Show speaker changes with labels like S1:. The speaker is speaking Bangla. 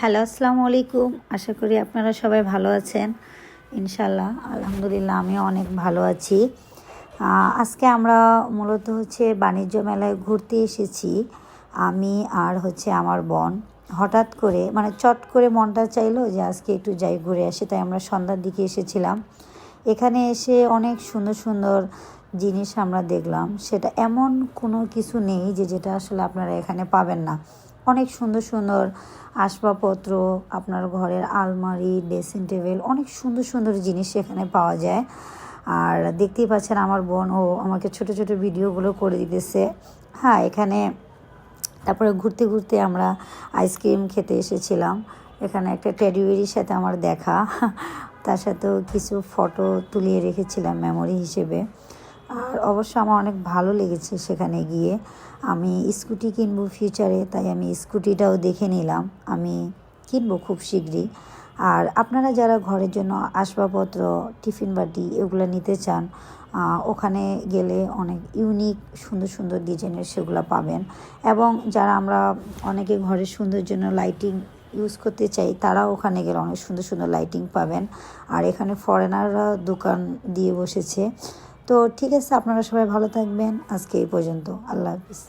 S1: হ্যালো, আসসালামু আলাইকুম। আশা করি আপনারা সবাই ভালো আছেন। ইনশাল্লাহ আলহামদুলিল্লাহ আমিও অনেক ভালো আছি। আজকে আমরা মূলত বাণিজ্য মেলায় ঘুরতে এসেছি। আমি আর আমার বোন হঠাৎ করে চট করে মনটা চাইলো যে আজকে একটু যাই ঘুরে আসি, তাই আমরা সন্ধ্যার দিকে এসেছিলাম। এখানে এসে অনেক সুন্দর সুন্দর জিনিস আমরা দেখলাম। সেটা এমন কোনো কিছু নেই যেটা আসলে আপনারা এখানে পাবেন না। অনেক সুন্দর সুন্দর আসবাবপত্র, আপনার ঘরের আলমারি, ড্রেসিং টেবিল, অনেক সুন্দর সুন্দর জিনিস এখানে পাওয়া যায়। আর দেখতেই পাচ্ছেন আমার বোন আমাকে ছোট ছোট ভিডিওগুলো করে দিতেছে। হ্যাঁ, এখানে তারপরে ঘুরতে ঘুরতে আমরা আইসক্রিম খেতে এসেছিলাম। এখানে একটা টেডি বিয়ারের সাথে আমার দেখা, তার সাথেও কিছু ফটো তুলিয়ে রেখেছিলাম মেমোরি হিসেবে। আর অবশ্য আমার অনেক ভালো লেগেছে সেখানে গিয়ে। আমি স্কুটি কিনবো ফিউচারে, তাই আমি স্কুটিটাও দেখে নিলাম। আমি কিনবো খুব শীঘ্রই। আর আপনারা যারা ঘরের জন্য আসবাবপত্র, টিফিন বাটি এগুলো নিতে চান, ওখানে গেলে অনেক ইউনিক সুন্দর সুন্দর ডিজাইনের সেগুলো পাবেন। এবং যারা আমরা অনেকে ঘরের সুন্দর জন্য লাইটিং ইউজ করতে চাই, তারাও ওখানে গেলে অনেক সুন্দর সুন্দর লাইটিং পাবেন। আর এখানে ফরেনাররা দোকান দিয়ে বসেছে। তো ঠিক আছে, আপনারা সবাই ভালো থাকবেন। আজকে এই পর্যন্ত। আল্লাহ হাফিজ।